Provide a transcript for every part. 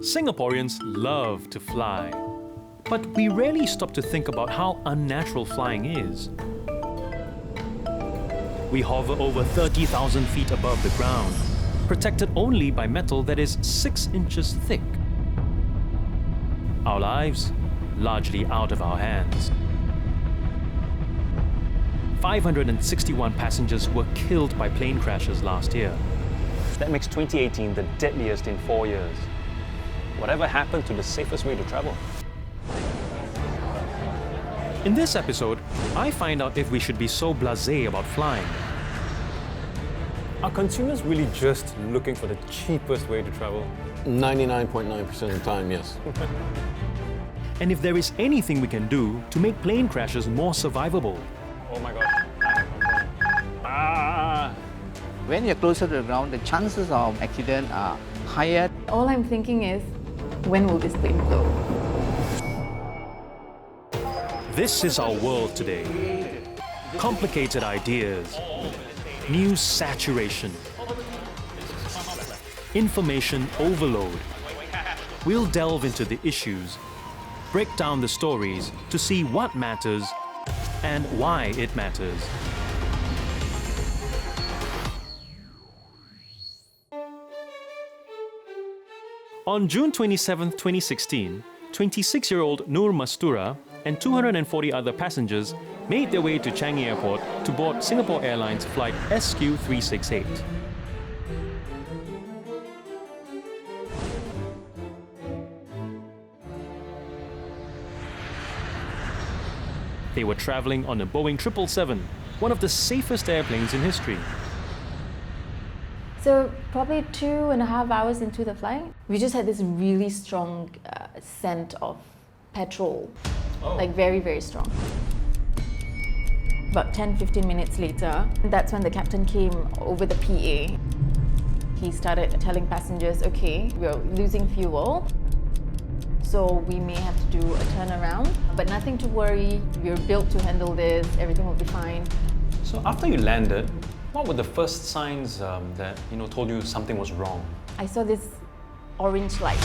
Singaporeans love to fly, but we rarely stop to think about how unnatural flying is. We hover over 30,000 feet above the ground, protected only by metal that is 6 inches thick. Our lives, largely out of our hands. 561 passengers were killed by plane crashes last year. That makes 2018 the deadliest in 4 years. Whatever happened to the safest way to travel? In this episode, I find out if we should be so blasé about flying. Are consumers really just looking for the cheapest way to travel? 99.9% of the time, yes. And if there is anything we can do to make plane crashes more survivable. Oh my god. When you're closer to the ground, the chances of accident are higher. All I'm thinking is, when will this plane blow? This is our world today. Complicated ideas, news saturation, information overload. We'll delve into the issues, break down the stories to see what matters and why it matters. On June 27, 2016, 26-year-old Noor Mastura and 240 other passengers made their way to Changi Airport to board Singapore Airlines flight SQ368. They were traveling on a Boeing 777, one of the safest airplanes in history. So probably 2.5 hours into the flight, we just had this really strong scent of petrol, like very, very strong. About 10-15 minutes later, that's when the captain came over the PA. He started telling passengers, okay, we're losing fuel, so we may have to do a turnaround, but nothing to worry, we're built to handle this, everything will be fine. So after you landed, what were the first signs that told you something was wrong? I saw this orange light.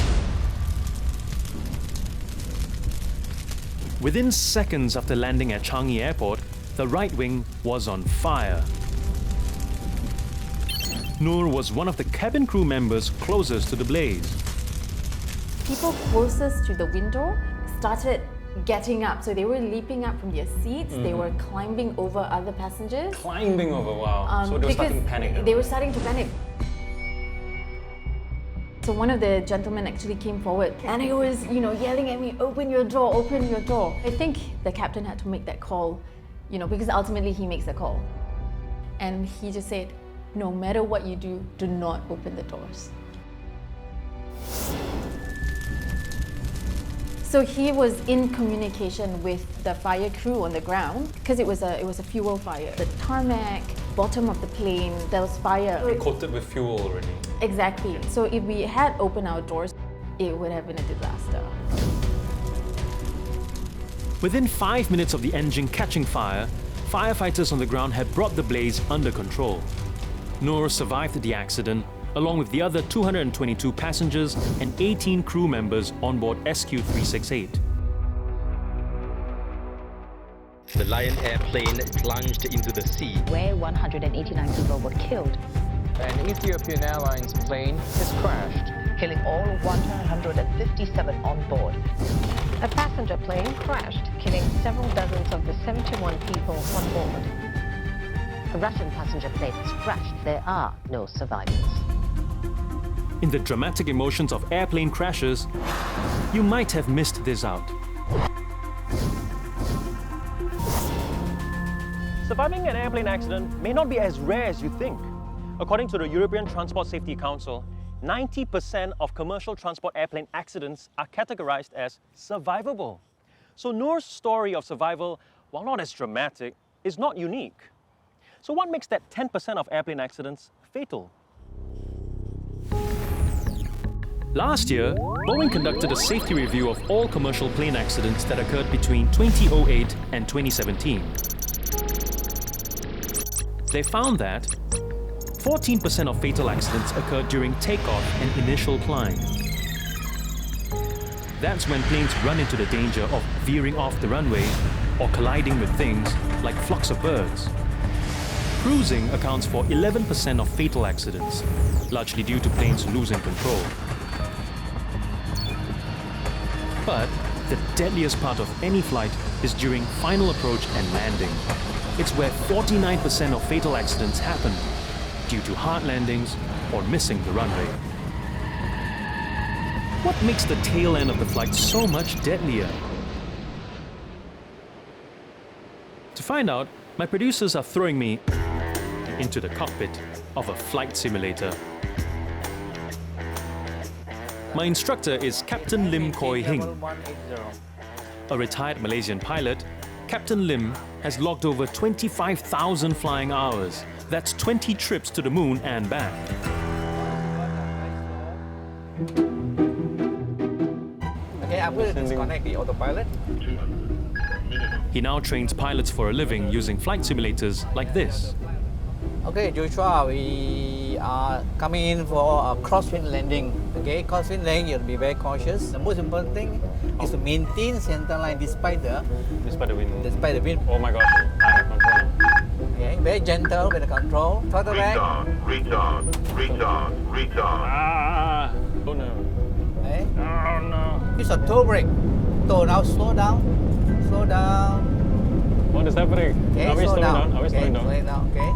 Within seconds after landing at Changi Airport, the right wing was on fire. Noor was one of the cabin crew members closest to the blaze. People closest to the window started getting up, so they were leaping up from their seats, they were climbing over other passengers. Climbing over, wow. So they were starting to panic. They were starting to panic. So one of the gentlemen actually came forward and he was, yelling at me, open your door, open your door. I think the captain had to make that call, because ultimately he makes the call. And he just said, no matter what you do, do not open the doors. So he was in communication with the fire crew on the ground because it was a fuel fire. The tarmac, bottom of the plane, there was fire. Coated with fuel already. Exactly. So if we had opened our doors, it would have been a disaster. Within 5 minutes of the engine catching fire, firefighters on the ground had brought the blaze under control. Noor survived the accident, along with the other 222 passengers and 18 crew members on board SQ368. The Lion Air plane plunged into the sea, where 189 people were killed. An Ethiopian Airlines plane has crashed, killing all 157 on board. A passenger plane crashed, killing several dozens of the 71 people on board. A Russian passenger plane has crashed. There are no survivors. In the dramatic emotions of airplane crashes, you might have missed this out. Surviving an airplane accident may not be as rare as you think. According to the European Transport Safety Council, 90% of commercial transport airplane accidents are categorized as survivable. So Noor's story of survival, while not as dramatic, is not unique. So what makes that 10% of airplane accidents fatal? Last year, Boeing conducted a safety review of all commercial plane accidents that occurred between 2008 and 2017. They found that 14% of fatal accidents occurred during takeoff and initial climb. That's when planes run into the danger of veering off the runway or colliding with things like flocks of birds. Cruising accounts for 11% of fatal accidents, largely due to planes losing control. But the deadliest part of any flight is during final approach and landing. It's where 49% of fatal accidents happen due to hard landings or missing the runway. What makes the tail end of the flight so much deadlier? To find out, my producers are throwing me into the cockpit of a flight simulator. My instructor is Captain Lim Koi Hing. A retired Malaysian pilot, Captain Lim has logged over 25,000 flying hours. That's 20 trips to the moon and back. Okay, I'm going to disconnect the autopilot. He now trains pilots for a living using flight simulators like this. Okay, Joshua, we are coming in for a crosswind landing. Okay, crosswind landing, you'll be very cautious. The most important thing is to maintain center line despite the wind. Despite the wind. Oh my gosh, I have control. Okay, very gentle with the control. Throttle back. Retard. Ah! Oh no. Okay. Oh no. Use a toe brake. Toe now, slow down. Slow down. What is happening? Okay, Are we slow slowing down? Are we okay, slowing down? slow it down, okay.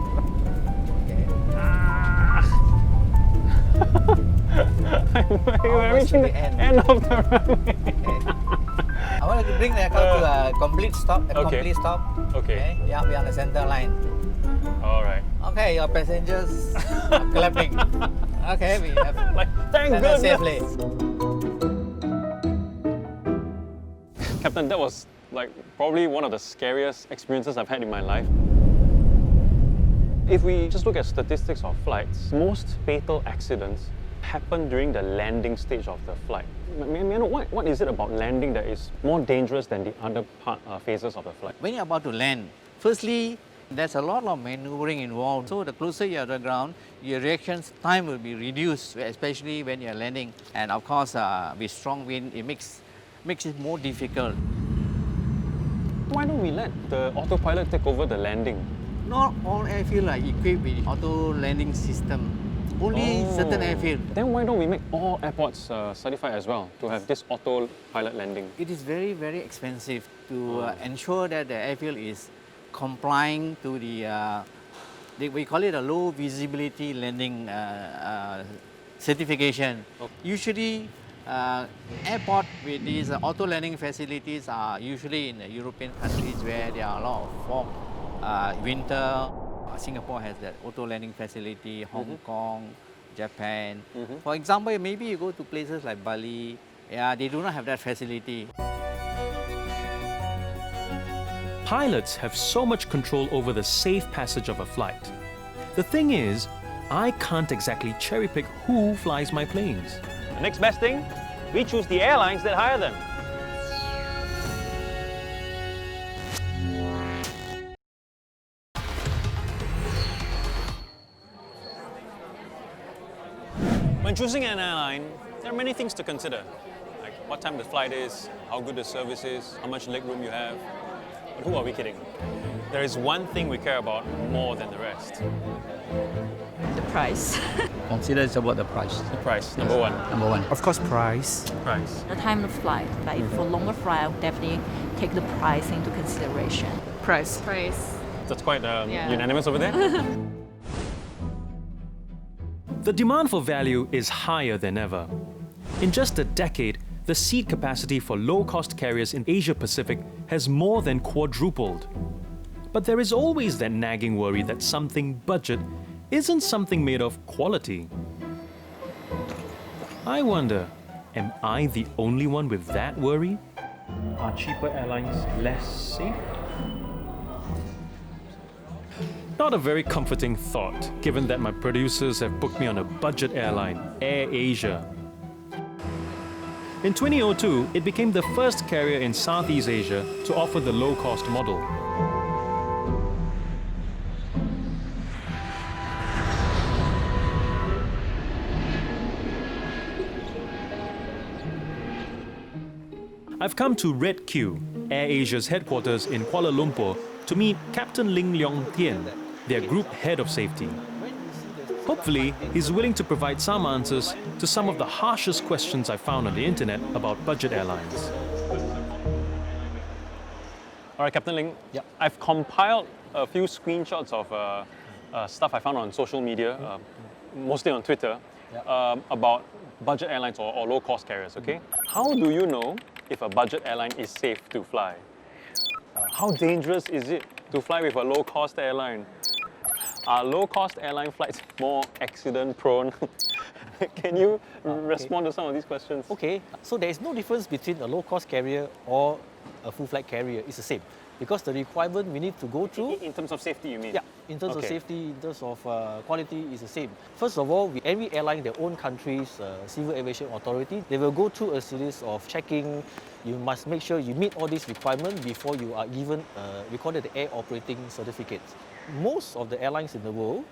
We're reaching the end of the runway. Okay. I want to bring the aircraft to a complete stop. Complete stop. Okay. Yeah, we're on the center line. All right. Okay, your passengers are clapping. Okay, we have thank landed goodness. safely. Captain, that was probably one of the scariest experiences I've had in my life. If we just look at statistics of flights, most fatal accidents happen during the landing stage of the flight. May I know what is it about landing that is more dangerous than the other phases of the flight? When you're about to land, firstly, there's a lot of maneuvering involved. So the closer you're to the ground, your reaction time will be reduced, especially when you're landing. And of course, with strong wind, it makes it more difficult. Why don't we let the autopilot take over the landing? Not all airfields are equipped with auto landing system. Only certain airfields. Then why don't we make all airports certified as well to have this auto pilot landing? It is very, very expensive to ensure that the airfield is complying to the, we call it a low visibility landing certification. Usually, airport with these auto landing facilities are usually in the European countries where there are a lot of fog, winter. Singapore has that auto landing facility, Hong Kong, Japan. For example, maybe you go to places like Bali, they do not have that facility. Pilots have so much control over the safe passage of a flight. The thing is, I can't exactly cherry pick who flies my planes. The next best thing, we choose the airlines that hire them. When choosing an airline, there are many things to consider, like what time the flight is, how good the service is, how much legroom you have. But who are we kidding? There is one thing we care about more than the rest. The price. Consider it's about the price. The price, number one. Number one. Of course, price. Price. The time of flight. Like for longer flight, I'll definitely take the price into consideration. Price. Price. That's quite unanimous over there. The demand for value is higher than ever. In just a decade, the seat capacity for low-cost carriers in Asia-Pacific has more than quadrupled. But there is always that nagging worry that something budget isn't something made of quality. I wonder, am I the only one with that worry? Are cheaper airlines less safe? Not a very comforting thought, given that my producers have booked me on a budget airline, Air Asia. In 2002, it became the first carrier in Southeast Asia to offer the low-cost model. I've come to Red Q, AirAsia's headquarters in Kuala Lumpur, to meet Captain Ling Leong Tien, their group head of safety. Hopefully, he's willing to provide some answers to some of the harshest questions I found on the internet about budget airlines. All right, Captain Ling, I've compiled a few screenshots of stuff I found on social media, mostly on Twitter, about budget airlines or low-cost carriers, okay? How do you know if a budget airline is safe to fly? How dangerous is it to fly with a low-cost airline? Are low-cost airline flights more accident-prone? Can you respond to some of these questions? Okay, so there is no difference between a low-cost carrier or a full-flight carrier. It's the same. Because the requirement we need to go through... In terms of safety, you mean? Yeah, in terms of safety, in terms of quality, is the same. First of all, every airline, their own country's civil aviation authority, they will go through a series of checking. You must make sure you meet all these requirements before you are given, we call it the air operating certificate. Most of the airlines in the world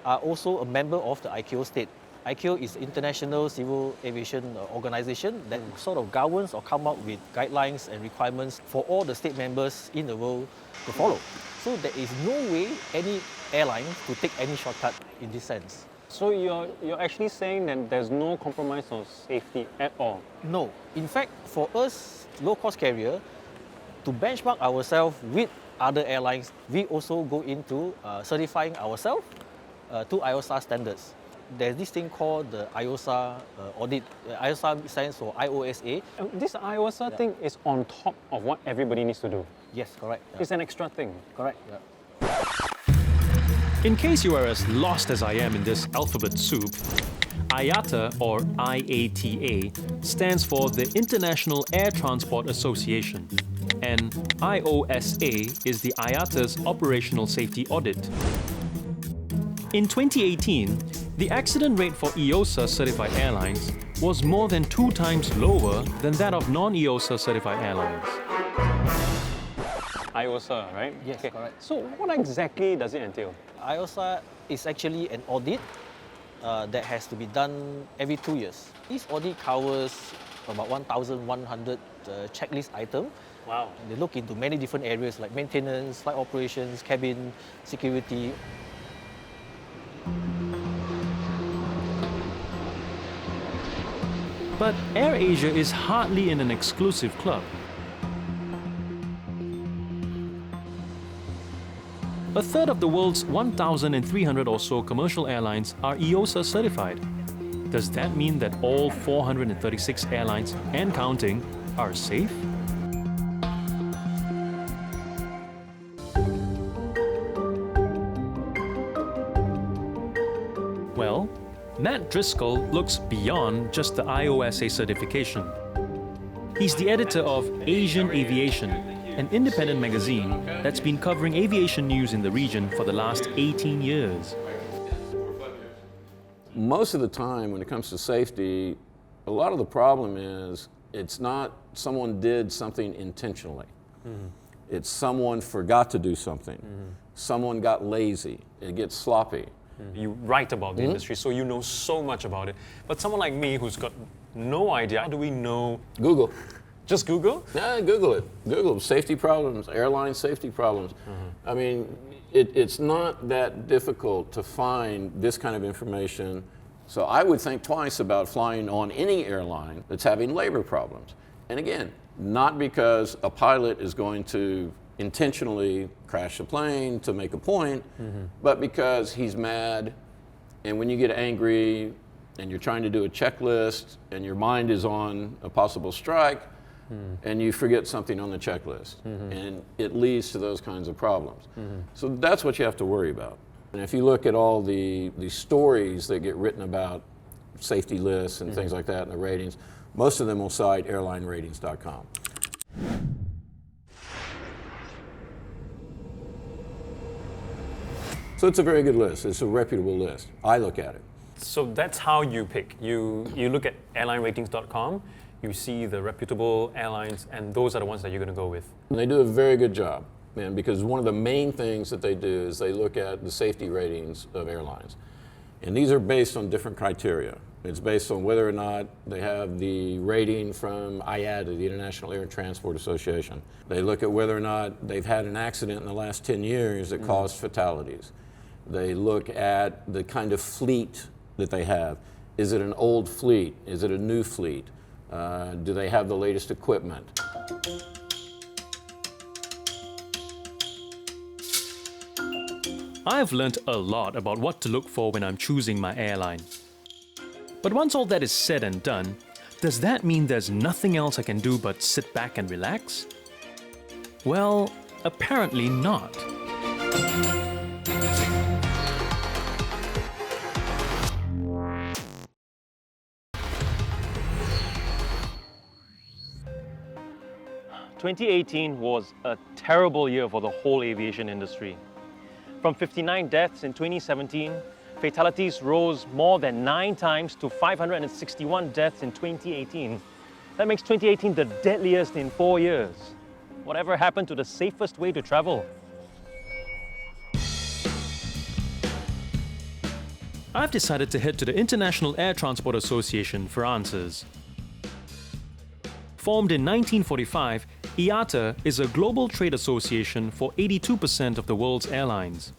are also a member of the ICAO state. ICAO is the International Civil Aviation Organization that sort of governs or come up with guidelines and requirements for all the state members in the world to follow. So there is no way any airline to take any shortcut in this sense. So you're actually saying that there's no compromise on safety at all? No. In fact, for us, low-cost carrier, to benchmark ourselves with other airlines, we also go into certifying ourselves to IOSA standards. There's this thing called the IOSA audit. IOSA stands for IOSA. This IOSA thing is on top of what everybody needs to do? Yes, correct. It's an extra thing? Correct. In case you are as lost as I am in this alphabet soup, IATA, or IATA, stands for the International Air Transport Association, and IOSA is the IATA's operational safety audit. In 2018, the accident rate for EOSA certified airlines was more than 2 times lower than that of non-EOSA certified airlines. IOSA, right? Yes, correct. So what exactly does it entail? IOSA is actually an audit that has to be done every 2 years. This audit covers about 1,100 checklist items. Wow. They look into many different areas like maintenance, flight operations, cabin, security. But AirAsia is hardly in an exclusive club. A third of the world's 1,300 or so commercial airlines are EOSA certified. Does that mean that all 436 airlines and counting are safe? Well, Matt Driscoll looks beyond just the IOSA certification. He's the editor of Asian Aviation, an independent magazine that's been covering aviation news in the region for the last 18 years. Most of the time when it comes to safety, a lot of the problem is it's not someone did something intentionally. It's someone forgot to do something. Someone got lazy. It gets sloppy. You write about the industry, so you know so much about it. But someone like me who's got no idea, how do we know? Google. Just Google? Yeah, Google it. Google safety problems, airline safety problems. I mean, it's not that difficult to find this kind of information. So I would think twice about flying on any airline that's having labor problems. And again, not because a pilot is going to intentionally crash a plane to make a point, but because he's mad, and when you get angry and you're trying to do a checklist and your mind is on a possible strike, and you forget something on the checklist, and it leads to those kinds of problems. So that's what you have to worry about. And if you look at all the stories that get written about safety lists and things like that and the ratings, most of them will cite airlineratings.com. So it's a very good list. It's a reputable list. I look at it. So that's how you pick. You look at airlineratings.com, you see the reputable airlines, and those are the ones that you're going to go with. And they do a very good job, man, because one of the main things that they do is they look at the safety ratings of airlines. And these are based on different criteria. It's based on whether or not they have the rating from IATA, the International Air Transport Association. They look at whether or not they've had an accident in the last 10 years that caused fatalities. They look at the kind of fleet that they have. Is it an old fleet? Is it a new fleet? Do they have the latest equipment? I've learnt a lot about what to look for when I'm choosing my airline. But once all that is said and done, does that mean there's nothing else I can do but sit back and relax? Well, apparently not. "2018 was a terrible year for the whole aviation industry. From 59 deaths in 2017, fatalities rose more than 9 times to 561 deaths in 2018. That makes 2018 the deadliest in 4 years. Whatever happened to the safest way to travel? I've decided to head to the International Air Transport Association for answers. Formed in 1945, IATA is a global trade association for 82% of the world's airlines.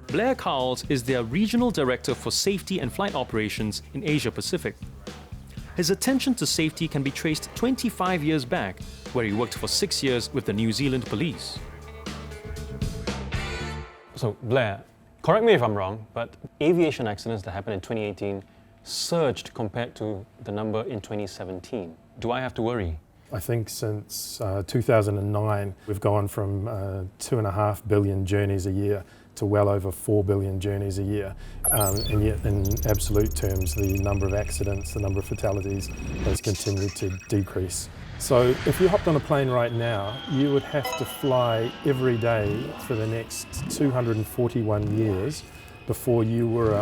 Blair Cowles is their Regional Director for Safety and Flight Operations in Asia Pacific. His attention to safety can be traced 25 years back, where he worked for 6 years with the New Zealand Police. So Blair, correct me if I'm wrong, but aviation accidents that happened in 2018 surged compared to the number in 2017. Do I have to worry? I think since 2009, we've gone from 2.5 billion journeys a year to well over 4 billion journeys a year. And yet in absolute terms, the number of accidents, the number of fatalities has continued to decrease. So if you hopped on a plane right now, you would have to fly every day for the next 241 years before you were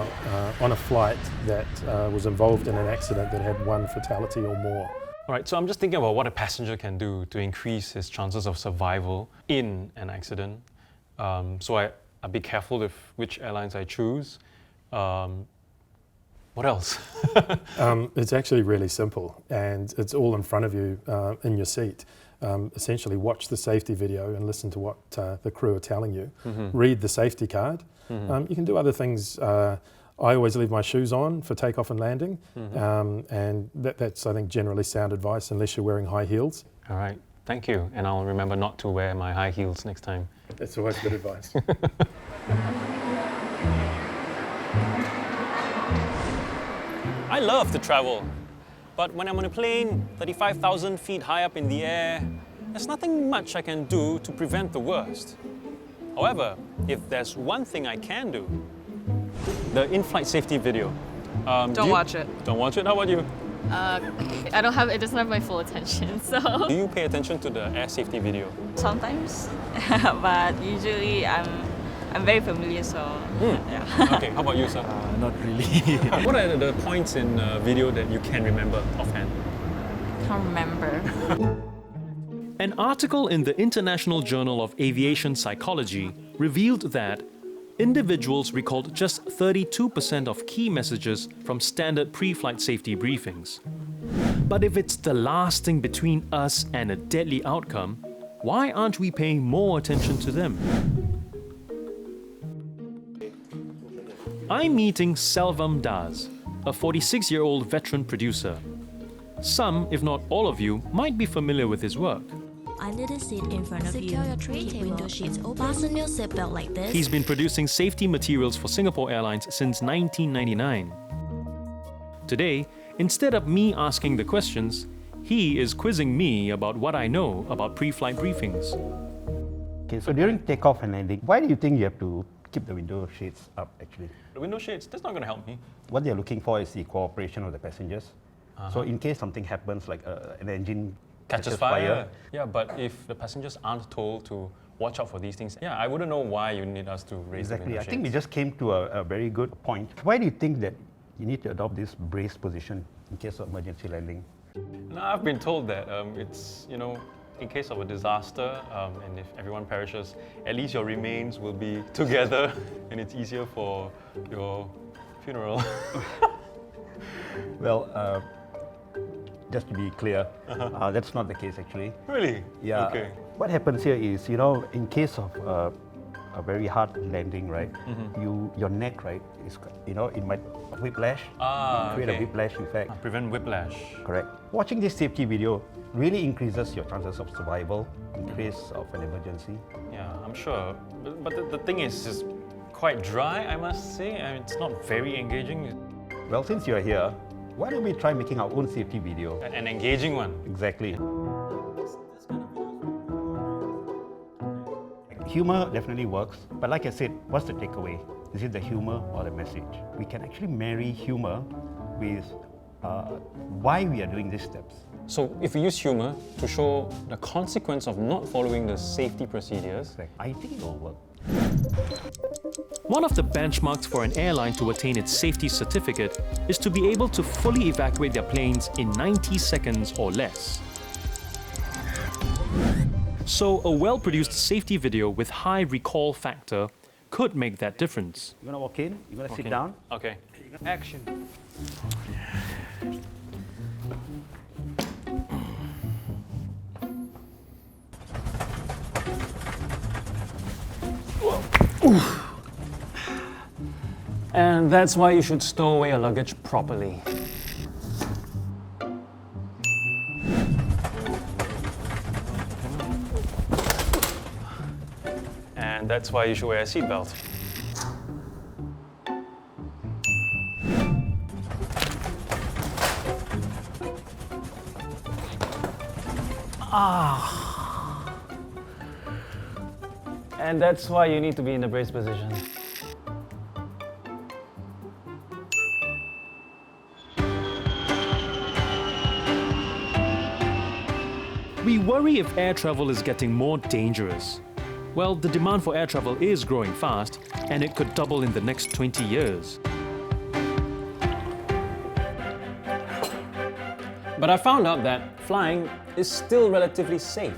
on a flight that was involved in an accident that had 1 fatality or more. All right, so I'm just thinking about what a passenger can do to increase his chances of survival in an accident. So I'll be careful with which airlines I choose. What else? It's actually really simple, and it's all in front of you in your seat. Essentially, watch the safety video and listen to what the crew are telling you. Read the safety card. You can do other things. I always leave my shoes on for takeoff and landing, and that's, I think, generally sound advice unless you're wearing high heels. All right, thank you. And I'll remember not to wear my high heels next time. That's always good advice. I love to travel, but when I'm on a plane 35,000 feet high up in the air, there's nothing much I can do to prevent the worst. However, if there's one thing I can do, the in-flight safety video. Don't watch it. Don't watch it? How about you? It doesn't have my full attention, so. Do you pay attention to the air safety video? Sometimes, but usually I'm very familiar, so yeah. Okay, how about you, sir? Not really. What are the points in video that you can remember offhand? Can't remember. An article in the International Journal of Aviation Psychology revealed that individuals recalled just 32% of key messages from standard pre-flight safety briefings. But if it's the last thing between us and a deadly outcome, why aren't we paying more attention to them? I'm meeting Selvam Das, a 46-year-old veteran producer. Some, if not all of you, might be familiar with his work. I need a seat in front of you. Secure your tray table. Window sheets open. Fasten your seatbelt like this. He's been producing safety materials for Singapore Airlines since 1999. Today, instead of me asking the questions, he is quizzing me about what I know about pre-flight briefings. Okay, so during takeoff and landing, why do you think you have to keep the window shades up actually? The window shades, that's not going to help me. What they're looking for is the cooperation of the passengers. So in case something happens, like an engine catches fire. Yeah, but if the passengers aren't told to watch out for these things, yeah, I wouldn't know why you need us to raise the window shades. I think we just came to a very good point. Why do you think that you need to adopt this brace position in case of emergency landing? No, I've been told that it's, in case of a disaster and if everyone perishes, at least your remains will be together and it's easier for your funeral. Well, just to be clear, that's not the case actually. Really? Yeah. Okay. What happens here is, in case of a very hard landing, right? Your neck, right, is, it might whiplash, create a whiplash effect. Prevent whiplash. Correct. Watching this safety video really increases your chances of survival in case of an emergency. Yeah, I'm sure. But the thing is, it's quite dry, I must say. I mean, it's not very engaging. Well, since you're here, why don't we try making our own safety video? An engaging one. Exactly. Humor definitely works, but like I said, what's the takeaway? Is it the humor or the message? We can actually marry humor with why we are doing these steps. So if we use humor to show the consequence of not following the safety procedures, I think it will work. One of the benchmarks for an airline to attain its safety certificate is to be able to fully evacuate their planes in 90 seconds or less. So a well-produced safety video with high recall factor could make that difference. You want to walk in? You want to sit down? Okay. Action. And that's why you should stow away your luggage properly. And that's why you should wear a seatbelt. And that's why you need to be in the brace position. We worry if air travel is getting more dangerous. Well, the demand for air travel is growing fast, and it could double in the next 20 years. But I found out that flying is still relatively safe.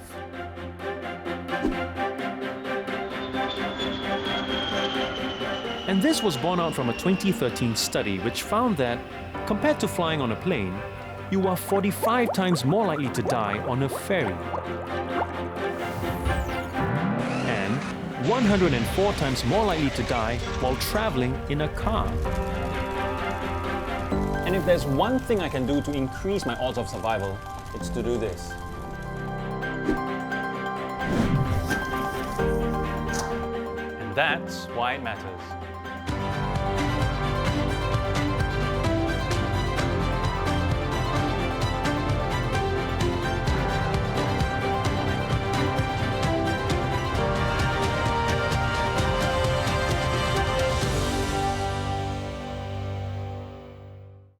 And this was borne out from a 2013 study which found that, compared to flying on a plane, you are 45 times more likely to die on a ferry. And 104 times more likely to die while traveling in a car. And if there's one thing I can do to increase my odds of survival, it's to do this. And that's why it matters.